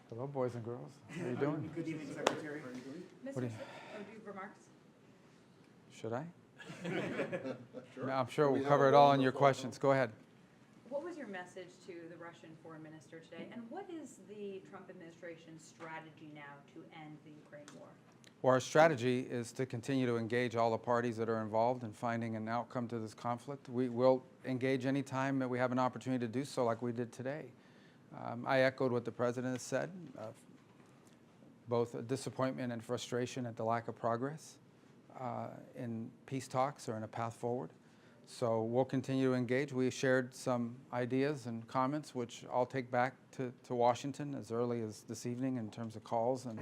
Hello, boys and girls. How are you doing? Good evening, Secretary. How are you doing? What do you- Do you have remarks? Should I? Sure. No, I'm sure We we'll have cover a it all in round your of questions. Go ahead. What was your message to the Russian foreign minister today? And what is the Trump administration's strategy now to end the Ukraine war? Well, our strategy is to continue to engage all the parties that are involved in finding an outcome to this conflict. We will engage any time that we have an opportunity to do so, like we did today. I echoed what the president has said, both disappointment and frustration at the lack of progress in peace talks or in a path forward. So we'll continue to engage. We shared some ideas and comments, which I'll take back to Washington as early as this evening in terms of calls and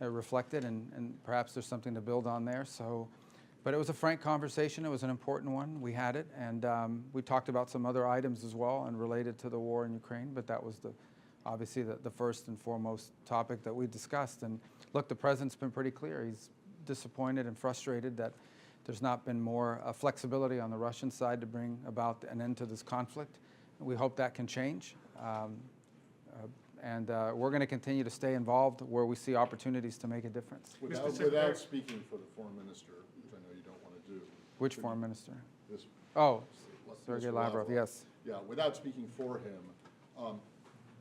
reflected, and perhaps there's something to build on there. So, but it was a frank conversation. It was an important one. We had it, and we talked about some other items as well and related to the war in Ukraine, but that was obviously the first and foremost topic that we discussed. And look, the president's been pretty clear. He's disappointed and frustrated that there's not been more flexibility on the Russian side to bring about an end to this conflict. We hope that can change. And we're going to continue to stay involved where we see opportunities to make a difference. Without speaking for the foreign minister, which I know you don't want to do. Which foreign minister? This, Oh, Mr. Sergei Lavrov, yes. Yeah, without speaking for him,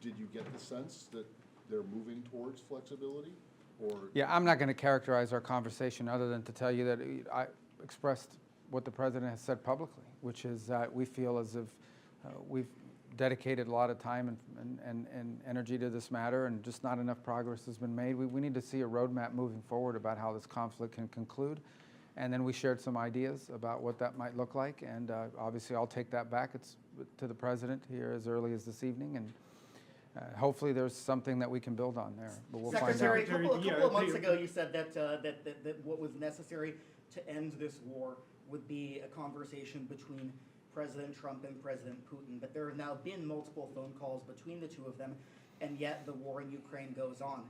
did you get the sense that they're moving towards flexibility? Or Yeah, I'm not going to characterize our conversation other than to tell you that I expressed what the president has said publicly, which is that we feel as if we've dedicated a lot of time and energy to this matter, and just not enough progress has been made. We need to see a roadmap moving forward about how this conflict can conclude. And then we shared some ideas about what that might look like, and obviously I'll take that back to the president here as early as this evening, and hopefully there's something that we can build on there, but we'll Secretary, find a out. couple of months ago, you said that what was necessary to end this war would be a conversation between President Trump and President Putin, but there have now been multiple phone calls between the two of them, and yet the war in Ukraine goes on.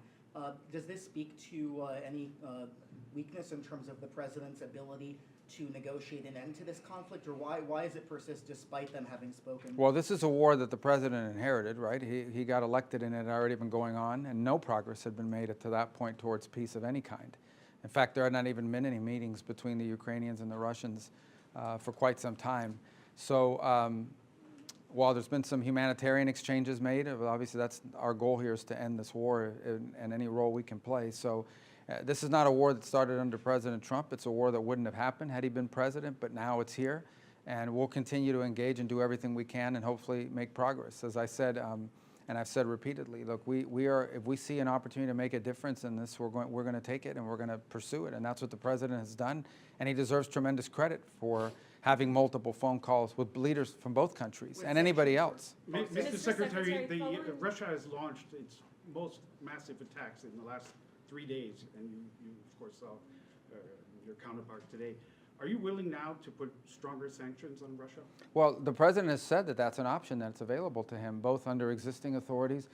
Does this speak to any weakness in terms of the president's ability to negotiate an end to this conflict, or why does it persist despite them having spoken? Well, this is a war that the president inherited, right? He got elected and it had already been going on, and no progress had been made to that point towards peace of any kind. In fact, there had not even been any meetings between the Ukrainians and the Russians for quite some time. So while there's been some humanitarian exchanges made, obviously that's our goal here, is to end this war in any role we can play. So this is not a war that started under President Trump. It's a war that wouldn't have happened had he been president, but now it's here. And we'll continue to engage and do everything we can and hopefully make progress. As I said, and I've said repeatedly, look, if we see an opportunity to make a difference in this, we're going to take it and we're going to pursue it. And that's what the president has done. And he deserves tremendous credit for having multiple phone calls with leaders from both countries and anybody else. Mr. Secretary, following- Russia has launched its most massive attacks in the last 3 days, and you of course saw your counterpart today. Are you willing now to put stronger sanctions on Russia? Well, the president has said that that's an option that's available to him, both under existing authorities,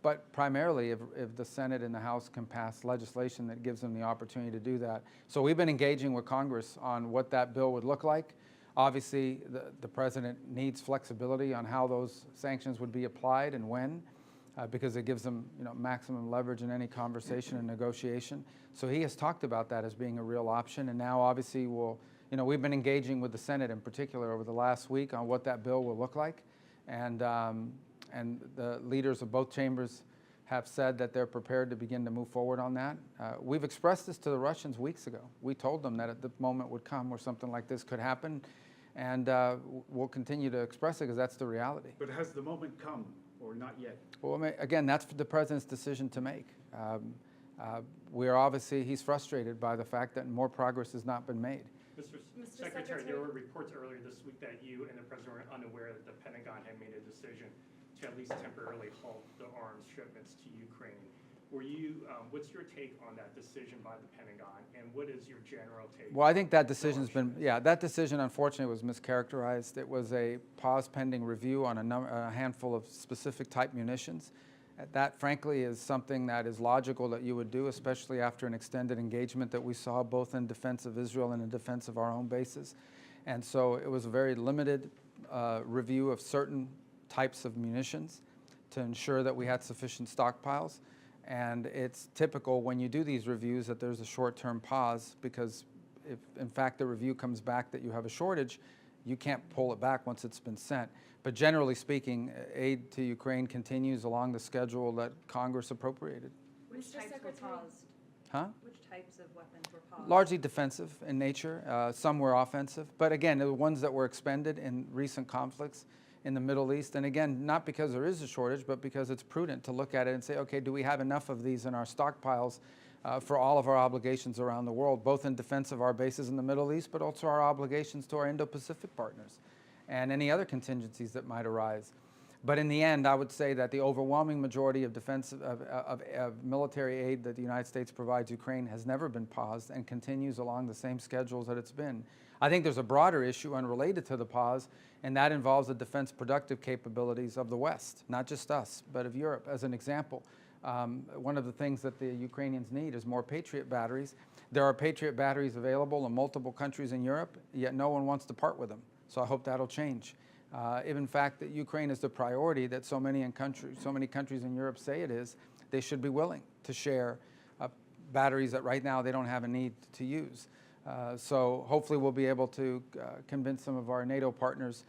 but primarily if the Senate and the House can pass legislation that gives them the opportunity to do that. So we've been engaging with Congress on what that bill would look like. Obviously, the president needs flexibility on how those sanctions would be applied and when, because it gives them, maximum leverage in any conversation and negotiation. So he has talked about that as being a real option, and now obviously we've been engaging with the Senate in particular over the last week on what that bill will look like, and the leaders of both chambers have said that they're prepared to begin to move forward on that. We've expressed this to the Russians weeks ago. We told them that the moment would come where something like this could happen, and we'll continue to express it because that's the reality. But has the moment come, or not yet? Well, again, that's the president's decision to make. He's frustrated by the fact that more progress has not been made. Mr. Secretary, there were reports earlier this week that you and the president were unaware that the Pentagon had made a decision to at least temporarily halt the arms shipments to Ukraine. What's your take on that decision by the Pentagon, and what is your general take? Well, I think that decision's been, that decision unfortunately was mischaracterized. It was a pause pending review on a handful of specific type munitions. That, frankly, is something that is logical that you would do, especially after an extended engagement that we saw both in defense of Israel and in defense of our own bases. And so it was a very limited review of certain types of munitions to ensure that we had sufficient stockpiles. And it's typical when you do these reviews that there's a short-term pause, because if in fact the review comes back that you have a shortage, you can't pull it back once it's been sent. But generally speaking, aid to Ukraine continues along the schedule that Congress appropriated. Which Mr. types were Secretary. paused? Huh? Which types of weapons were paused? Largely defensive in nature. Some were offensive. But again, the ones that were expended in recent conflicts in the Middle East. And again, not because there is a shortage, but because it's prudent to look at it and say, okay, do we have enough of these in our stockpiles for all of our obligations around the world, both in defense of our bases in the Middle East, but also our obligations to our Indo-Pacific partners and any other contingencies that might arise. But in the end, I would say that the overwhelming majority of of military aid that the United States provides Ukraine has never been paused and continues along the same schedules that it's been. I think there's a broader issue unrelated to the pause, and that involves the defense productive capabilities of the West, not just us, but of Europe. As an example, one of the things that the Ukrainians need is more Patriot batteries. There are Patriot batteries available in multiple countries in Europe, yet no one wants to part with them. So I hope that'll change. If in fact that Ukraine is the priority that so many countries in Europe say it is, they should be willing to share batteries that right now they don't have a need to use. So hopefully we'll be able to convince some of our NATO partners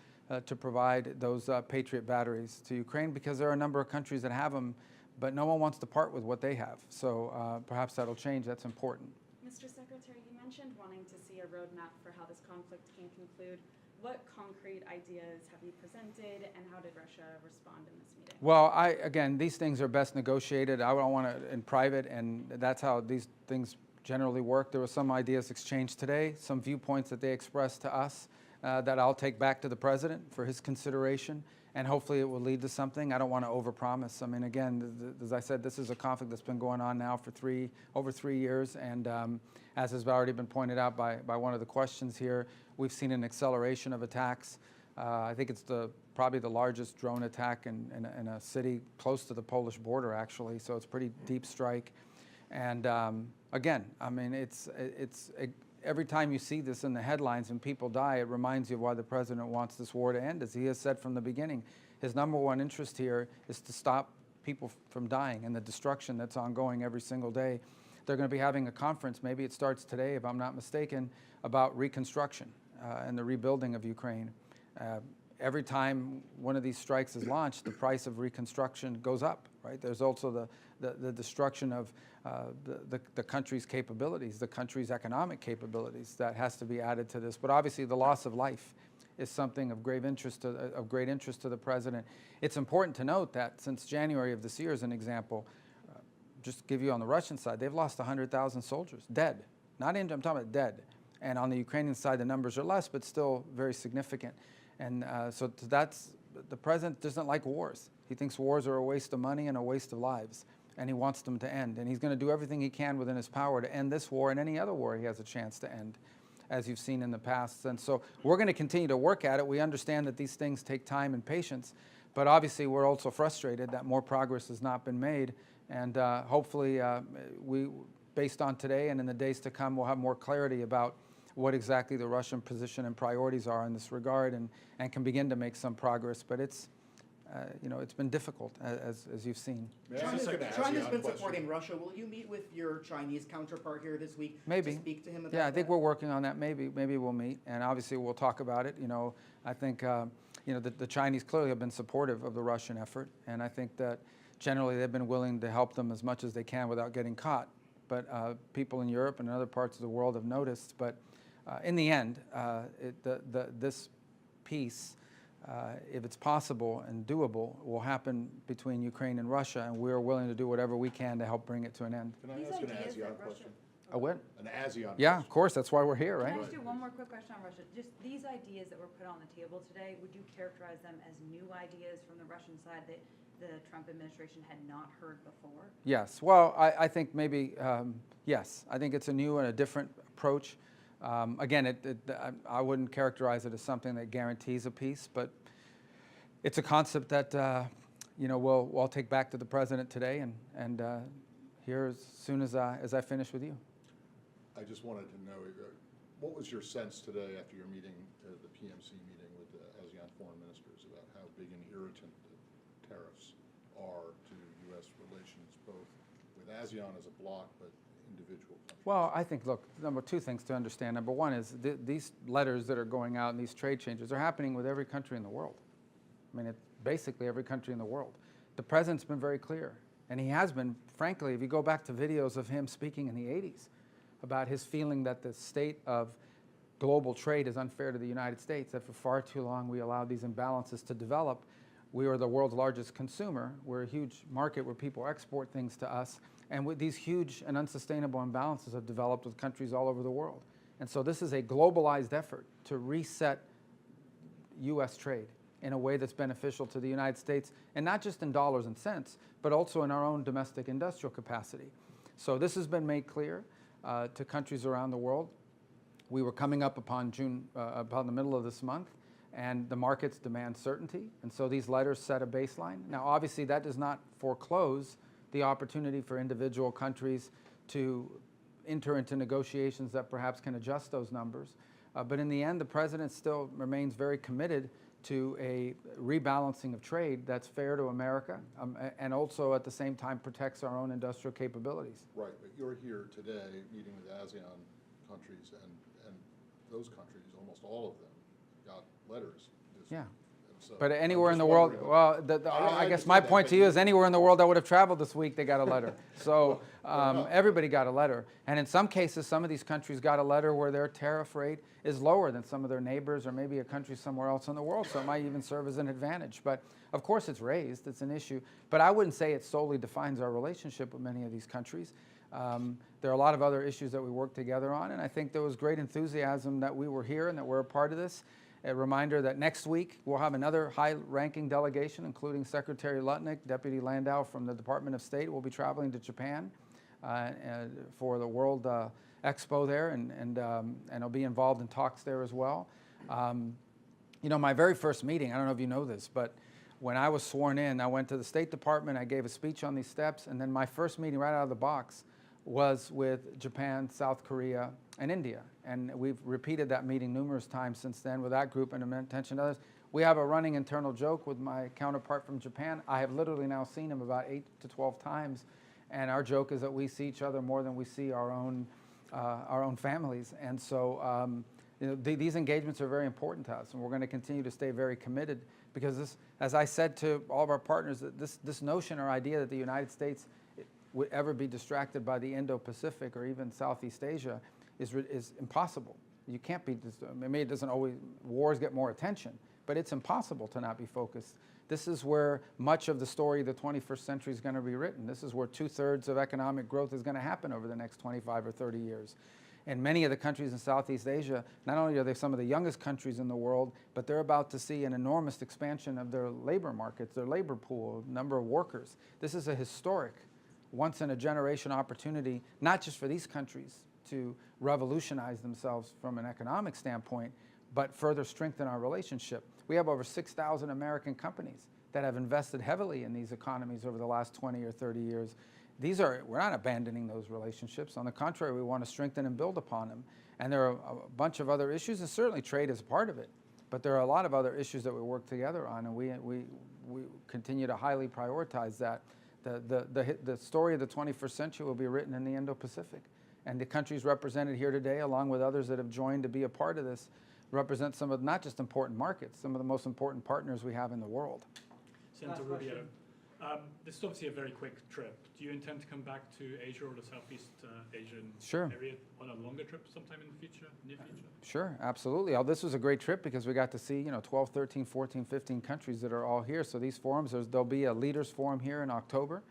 to provide those Patriot batteries to Ukraine, because there are a number of countries that have them, but no one wants to part with what they have. So perhaps that'll change. That's important. Mr. Secretary, you mentioned wanting to see a roadmap for how this conflict can conclude. What concrete ideas have you presented, and how did Russia respond in this meeting? Well, again, these things are best negotiated. I don't want to in private, and that's how these things generally work. There were some ideas exchanged today, some viewpoints that they expressed to us that I'll take back to the president for his consideration, and hopefully it will lead to something. I don't want to overpromise. I mean, again, as I said, this is a conflict that's been going on now for over 3 years, and as has already been pointed out by one of the questions here, we've seen an acceleration of attacks. I think it's probably the largest drone attack in a city close to the Polish border, actually, so it's a pretty deep strike. And again, I mean, every time you see this in the headlines and people die, it reminds you of why the president wants this war to end. As he has said from the beginning, his number one interest here is to stop people from dying and the destruction that's ongoing every single day. They're going to be having a conference, maybe it starts today if I'm not mistaken, about reconstruction and the rebuilding of Ukraine. Every time one of these strikes is launched, the price of reconstruction goes up, right? There's also the destruction of the country's capabilities, the country's economic capabilities that has to be added to this. But obviously the loss of life is something of great interest to the president. It's important to note that since January of this year, as an example, just to give you on the Russian side, they've lost 100,000 soldiers, dead. Not injured, I'm talking about dead. And on the Ukrainian side, the numbers are less, but still very significant. And so the president doesn't like wars. He thinks wars are a waste of money and a waste of lives, and he wants them to end. And he's going to do everything he can within his power to end this war and any other war he has a chance to end, as you've seen in the past. And so we're going to continue to work at it. We understand that these things take time and patience, but obviously we're also frustrated that more progress has not been made. And hopefully based on today and in the days to come, we'll have more clarity about what exactly the Russian position and priorities are in this regard, and can begin to make some progress. But it's been difficult, as you've seen. China's been supporting Russia. Will you meet with your Chinese counterpart here this week Maybe. to speak to him about Yeah, I think that? we're working on that. Maybe we'll meet, and obviously we'll talk about it. I think the Chinese clearly have been supportive of the Russian effort, and I think that generally they've been willing to help them as much as they can without getting caught. But people in Europe and other parts of the world have noticed. But in the end, this peace, if it's possible and doable, will happen between Ukraine and Russia, and we are willing to do whatever we can to help bring it to an end. Can I These ask an ideas that ASEAN Russia- question? A what? An ASEAN Yeah, question. of course. That's why we're here, Can right? I just do one more quick question on Russia? Just these ideas that were put on the table today, would you characterize them as new ideas from the Russian side that the Trump administration had not heard before? Yes. Well, I think maybe, yes. I think it's a new and a different approach. Again, I wouldn't characterize it as something that guarantees a peace, but it's a concept that we'll take back to the president today and here as soon as I finish with you. I just wanted to know, what was your sense today after your meeting, the PMC meeting with the ASEAN foreign ministers, about how big an irritant the tariffs are to U.S. relations, both ASEAN as a bloc, but individual countries? Well, I think, look, two things to understand. Number one is these letters that are going out and these trade changes are happening with every country in the world. I mean, it's basically every country in the world. The president's been very clear, and he has been, frankly, if you go back to videos of him speaking in the 80s about his feeling that the state of global trade is unfair to the United States, that for far too long we allowed these imbalances to develop. We are the world's largest consumer. We're a huge market where people export things to us. And with these huge and unsustainable imbalances have developed with countries all over the world. And so this is a globalized effort to reset U.S. trade in a way that's beneficial to the United States, and not just in dollars and cents, but also in our own domestic industrial capacity. So this has been made clear to countries around the world. We were coming up upon about the middle of this month, and the markets demand certainty, and so these letters set a baseline. Now, obviously, that does not foreclose the opportunity for individual countries to enter into negotiations that perhaps can adjust those numbers. But in the end, the president still remains very committed to a rebalancing of trade that's fair to America, and also at the same time protects our own industrial capabilities. Right, but you're here today meeting with ASEAN countries, and those countries, almost all of them, got letters this Yeah. week. And so But I'm anywhere in just the world, wondering- well, I guess my understand that, point to but you is anywhere in the world that would have traveled this week, they got a letter. So enough. everybody got a letter. And in some cases, some of these countries got a letter where their tariff rate is lower than some of their neighbors or maybe a country somewhere else in the world. So it might even serve as an advantage. But of course it's raised, it's an issue. But I wouldn't say it solely defines our relationship with many of these countries. There are a lot of other issues that we work together on, and I think there was great enthusiasm that we were here and that we're a part of this. A reminder that next week we'll have another high-ranking delegation, including Secretary Lutnick, Deputy Landau from the Department of State, will be traveling to Japan for the World Expo there, and will be involved in talks there as well. You know, my very first meeting, I don't know if you know this, but when I was sworn in, I went to the State Department, I gave a speech on these steps, and then my first meeting right out of the box was with Japan, South Korea, and India. And we've repeated that meeting numerous times since then with that group and attention to others. We have a running internal joke with my counterpart from Japan. I have literally now seen him about 8 to 12 times, and our joke is that we see each other more than we see our own families. And so you know, these engagements are very important to us, and we're going to continue to stay very committed, because this, as I said to all of our partners, that this notion or idea that the United States would ever be distracted by the Indo-Pacific or even Southeast Asia is impossible. You can't be, maybe it doesn't always, wars get more attention, but it's impossible to not be focused. This is where much of the story of the 21st century is going to be written. This is where 2/3 of economic growth is going to happen over the next 25 or 30 years. And many of the countries in Southeast Asia, not only are they some of the youngest countries in the world, but they're about to see an enormous expansion of their labor markets, their labor pool, number of workers. This is a historic, once-in-a-generation opportunity, not just for these countries to revolutionize themselves from an economic standpoint, but further strengthen our relationship. We have over 6,000 American companies that have invested heavily in these economies over the last 20 or 30 years. We're not abandoning those relationships. On the contrary, we want to strengthen and build upon them. And there are a bunch of other issues, and certainly trade is a part of it. But there are a lot of other issues that we work together on, and we continue to highly prioritize that. The story of the 21st century will be written in the Indo-Pacific. And the countries represented here today, along with others that have joined to be a part of this, represent some of not just important markets, some of the most important partners we have in the world. Senator Rubio, this is obviously a very quick trip. Do you intend to come back to Asia or the Southeast Asian area on a longer trip sometime in the future, near future? Sure, absolutely. This was a great trip because we got to see, 12, 13, 14, 15 countries that are all here. So these forums, there'll be a leaders forum here in October,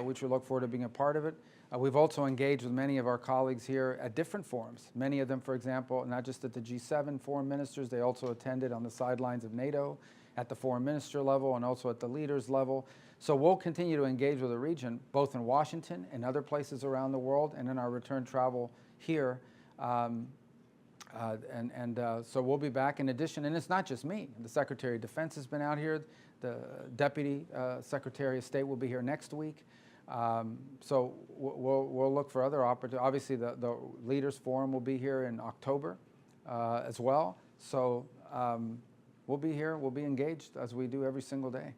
which we look forward to being a part of it. We've also engaged with many of our colleagues here at different forums. Many of them, for example, not just at the G7 foreign ministers, they also attended on the sidelines of NATO at the foreign minister level and also at the leaders level. So we'll continue to engage with the region, both in Washington and other places around the world, and in our return travel here. So we'll be back in addition, and it's not just me. The Secretary of Defense has been out here. The Deputy Secretary of State will be here next week. So we'll look for other opportunities. Obviously, the Leaders Forum will be here in October as well. So we'll be here, we'll be engaged as we do every single day.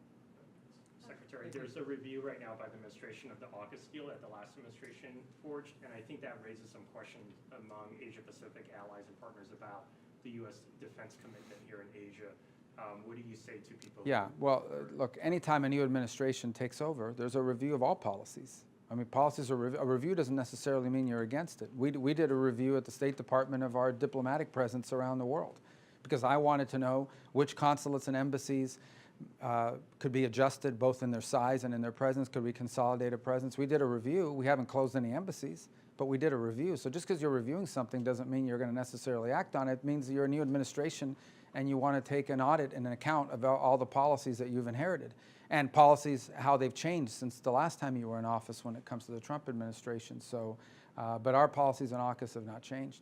Secretary Secretary, there's a review right now by the administration of the AUKUS deal that the last administration forged, and I think that raises some questions among Asia-Pacific allies and partners about the U.S. defense commitment here in Asia. What do you say to people? Yeah, well, look, anytime a new administration takes over, there's a review of all policies. I mean, policies are a review doesn't necessarily mean you're against it. We did a review at the State Department of our diplomatic presence around the world because I wanted to know which consulates and embassies could be adjusted both in their size and in their presence. Could we consolidate a presence? We did a review. We haven't closed any embassies, but we did a review. So just because you're reviewing something doesn't mean you're going to necessarily act on it. It means that you're a new administration and you want to take an audit and an account of all the policies that you've inherited and policies, how they've changed since the last time you were in office when it comes to the Trump administration. So, but our policies on AUKUS have not changed.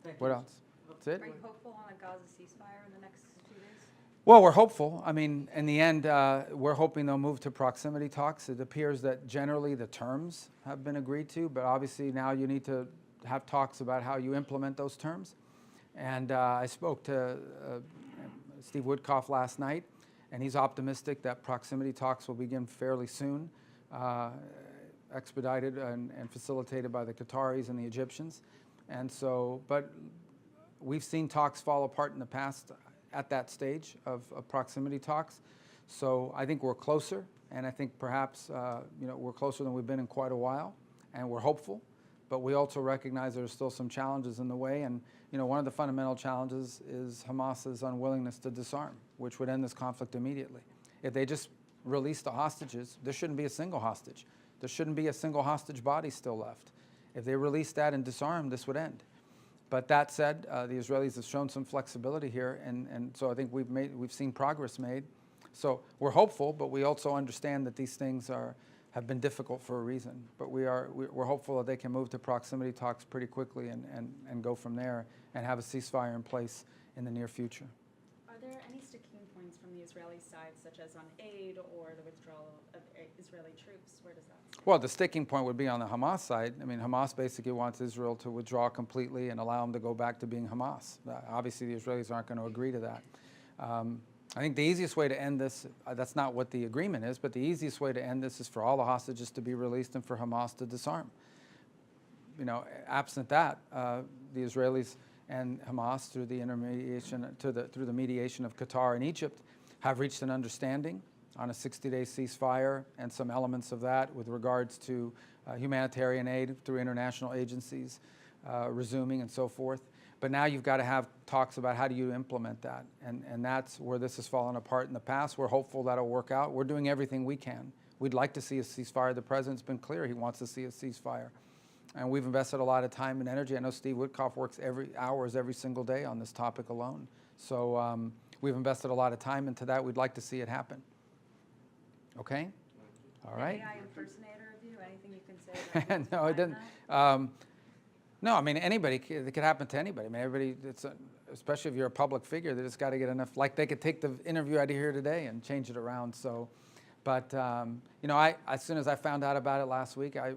Thank What you. else? That's it? Are you hopeful on a Gaza ceasefire in the next few days? Well, we're hopeful. I mean, in the end, we're hoping they'll move to proximity talks. It appears that generally the terms have been agreed to, but obviously now you need to have talks about how you implement those terms. And I spoke to Steve Woodcock last night, and he's optimistic that proximity talks will begin fairly soon, expedited and facilitated by the Qataris and the Egyptians. And so, but we've seen talks fall apart in the past at that stage of proximity talks. So I think we're closer, and I think perhaps we're closer than we've been in quite a while, and we're hopeful. But we also recognize there's still some challenges in the way, and one of the fundamental challenges is Hamas's unwillingness to disarm, which would end this conflict immediately. If they just release the hostages, there shouldn't be a single hostage. There shouldn't be a single hostage body still left. If they release that and disarm, this would end. But that said, the Israelis have shown some flexibility here, and so I think we've seen progress made. So we're hopeful, but we also understand that these things have been difficult for a reason. But we're hopeful that they can move to proximity talks pretty quickly and go from there and have a ceasefire in place in the near future. Are there any sticking points from the Israeli side, such as on aid or the withdrawal of Israeli troops? Where does that stand? Well, the sticking point would be on the Hamas side. I mean, Hamas basically wants Israel to withdraw completely and allow them to go back to being Hamas. Obviously, the Israelis aren't going to agree to that. I think the easiest way to end this, that's not what the agreement is, but the easiest way to end this is for all the hostages to be released and for Hamas to disarm. Absent that, the Israelis and Hamas, through the through the mediation of Qatar and Egypt, have reached an understanding on a 60-day ceasefire and some elements of that with regards to humanitarian aid through international agencies resuming and so forth. But now you've got to have talks about how do you implement that. And that's where this has fallen apart in the past. We're hopeful that'll work out. We're doing everything we can. We'd like to see a ceasefire. The president's been clear he wants to see a ceasefire. And we've invested a lot of time and energy. I know Steve Woodcock works hours every single day on this topic alone. So we've invested a lot of time into that. We'd like to see it happen. Okay? All right. AI impersonator of you, anything you can say? That No, it didn't. No, I mean, it could happen to anybody. I mean, everybody, especially if you're a public figure, they just got to get enough, like they could take the interview out of here today and change it around. So, but, as soon as I found out about it last week, I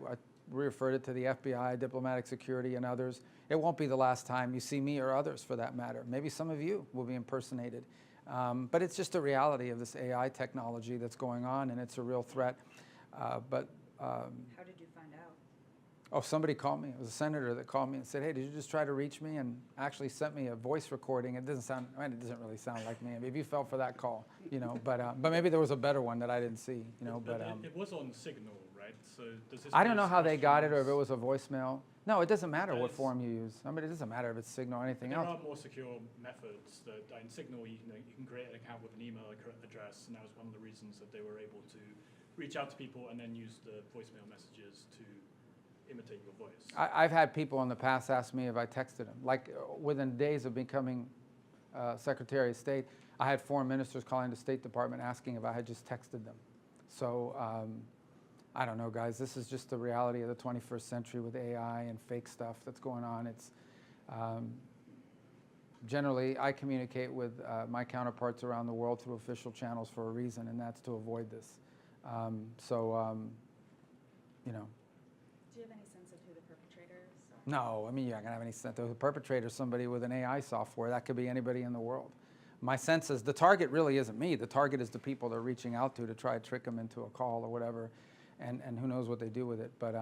referred it to the FBI, diplomatic security, and others. It won't be the last time you see me or others for that matter. Maybe some of you will be impersonated. But it's just a reality of this AI technology that's going on, and it's a real threat. How did you find out? Oh, somebody called me. It was a senator that called me and said, "Hey, did you just try to reach me?" And actually sent me a voice recording. It doesn't really sound like me. Maybe you fell for that call, but maybe there was a better one that I didn't see, But it was on Signal, right? So does this I don't know how they got it or if it questions- was a voicemail. No, it doesn't matter what There's- form you use. I mean, it doesn't matter if it's Signal or anything There else. are more secure methods that in Signal you can create an account with an email address, and that was one of the reasons that they were able to reach out to people and then use the voicemail messages to imitate your voice. I've had people in the past ask me if I texted them. Like within days of becoming Secretary of State, I had foreign ministers calling the State Department asking if I had just texted them. So I don't know, guys. This is just the reality of the 21st century with AI and fake stuff that's going on. It's generally I communicate with my counterparts around the world through official channels for a reason, and that's to avoid this. Do you have any sense of who the perpetrators are? No, I mean, you're not going to have any sense. The perpetrator is somebody with an AI software. That could be anybody in the world. my sense is the target really isn't me. The target is the people they're reaching out to try to trick them into a call or whatever, and who knows what they do with it. But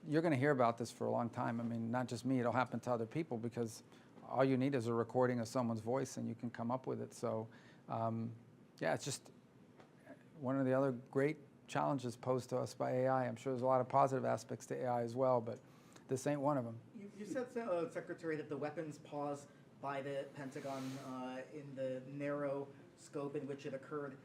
you're going to hear about this for a long time. I mean, not just me. It'll happen to other people because all you need is a recording of someone's voice and you can come up with it. So, yeah, it's just one of the other great challenges posed to us by AI. I'm sure there's a lot of positive aspects to AI as well, but this ain't one of them. You said, Secretary, that the weapons pause by the Pentagon in the narrow scope in which it occurred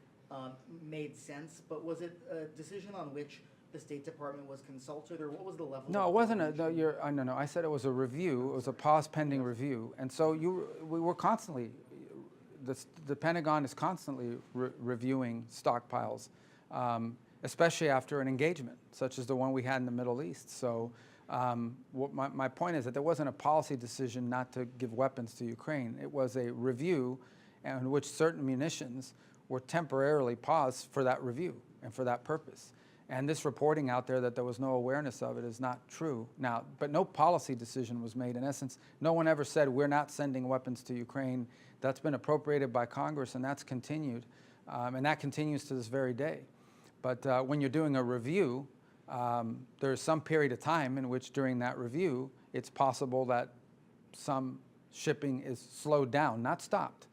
made sense, but was it a decision on which the State Department was consulted, or what was the level? No, of it wasn't coordination? no, I said it was a review. It was a pause pending review. And so we were constantly, the Pentagon is constantly reviewing stockpiles, especially after an engagement, such as the one we had in the Middle East. So my point is that there wasn't a policy decision not to give weapons to Ukraine. It was a review in which certain munitions were temporarily paused for that review and for that purpose. And this reporting out there that there was no awareness of it is not true. Now, but no policy decision was made. In essence, no one ever said we're not sending weapons to Ukraine. That's been appropriated by Congress, and that's continued. And that continues to this very day. But when you're doing a review, there's some period of time in which during that review, it's possible that some shipping is slowed down, not stopped.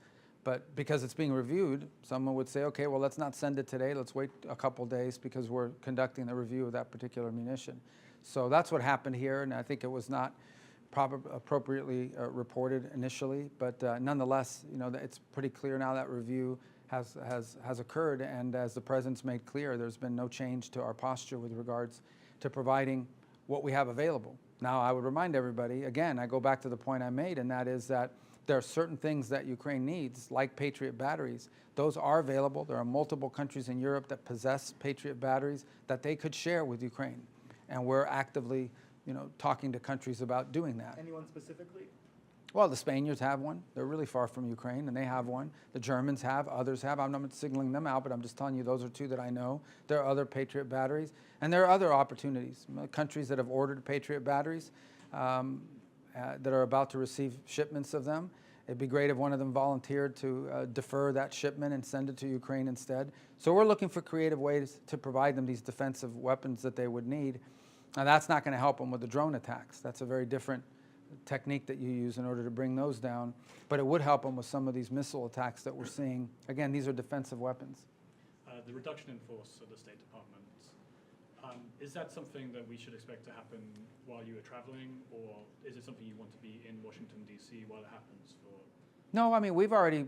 But because it's being reviewed, someone would say, okay, well, let's not send it today. Let's wait a couple days because we're conducting the review of that particular munition. So that's what happened here, and I think it was not appropriately reported initially. But nonetheless, you know, it's pretty clear now that review has occurred, and as the President's made clear, there's been no change to our posture with regards to providing what we have available. Now, I would remind everybody, again, I go back to the point I made, and that is that there are certain things that Ukraine needs, like Patriot batteries. Those are available. There are multiple countries in Europe that possess Patriot batteries that they could share with Ukraine. And we're actively, you know, talking to countries about doing that. Anyone specifically? Well, the Spaniards have one. They're really far from Ukraine, and they have one. The Germans have, others have. I'm not singling them out, but I'm just telling you those are two that I know. There are other Patriot batteries, and there are other opportunities. Countries that have ordered Patriot batteries that are about to receive shipments of them. It'd be great if one of them volunteered to defer that shipment and send it to Ukraine instead. So we're looking for creative ways to provide them these defensive weapons that they would need. Now, that's not going to help them with the drone attacks. That's a very different technique that you use in order to bring those down. But it would help them with some of these missile attacks that we're seeing. Again, these are defensive weapons. The reduction in force of the State Department, is that something that we should expect to happen while you are traveling, or is it something you want to be in Washington, D.C. while it happens? No, I mean, we've already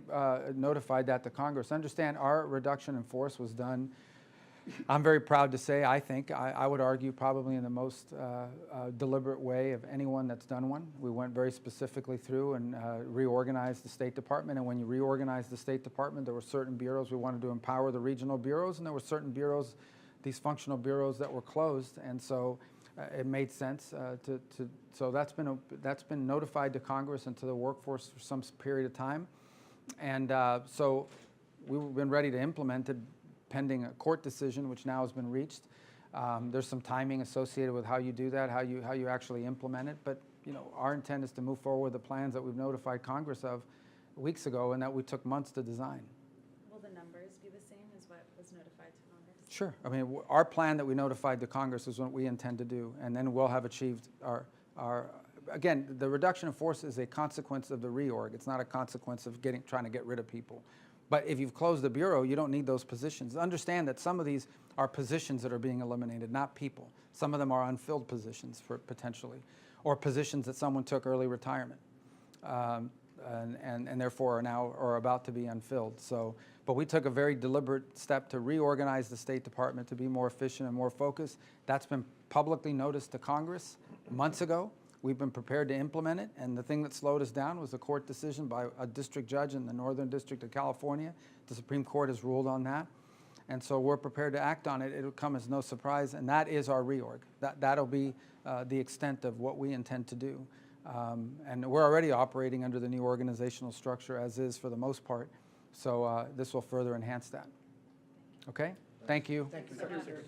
notified that to Congress. Understand, our reduction in force was done, I'm very proud to say, I think, I would argue probably in the most deliberate way of anyone that's done one. We went very specifically through and reorganized the State Department, and when you reorganize the State Department, there were certain bureaus we wanted to empower the regional bureaus, and there were certain bureaus, these functional bureaus that were closed, and so it made sense so that's been notified to Congress and to the workforce for some period of time, and so we've been ready to implement it pending a court decision, which now has been reached. There's some timing associated with how you do that, how you actually implement it, but you know, our intent is to move forward with the plans that we've notified Congress of weeks ago and that we took months to design. Will the numbers be the same as what was notified to Congress? Sure. I mean, our plan that we notified to Congress is what we intend to do, and then we'll have achieved our again, the reduction in force is a consequence of the reorg. It's not a consequence of trying to get rid of people. But if you've closed the bureau, you don't need those positions. Understand that some of these are positions that are being eliminated, not people. Some of them are unfilled positions potentially, or positions that someone took early retirement, and therefore are about to be unfilled. So, but we took a very deliberate step to reorganize the State Department to be more efficient and more focused. That's been publicly noticed to Congress months ago. We've been prepared to implement it, and the thing that slowed us down was a court decision by a district judge in the Northern District of California. The Supreme Court has ruled on that, and so we're prepared to act on it. It'll come as no surprise, and that is our reorg. That'll be the extent of what we intend to do, and we're already operating under the new organizational structure as is for the most part, so this will further enhance that. Okay? Thank you. Thank you, Secretary.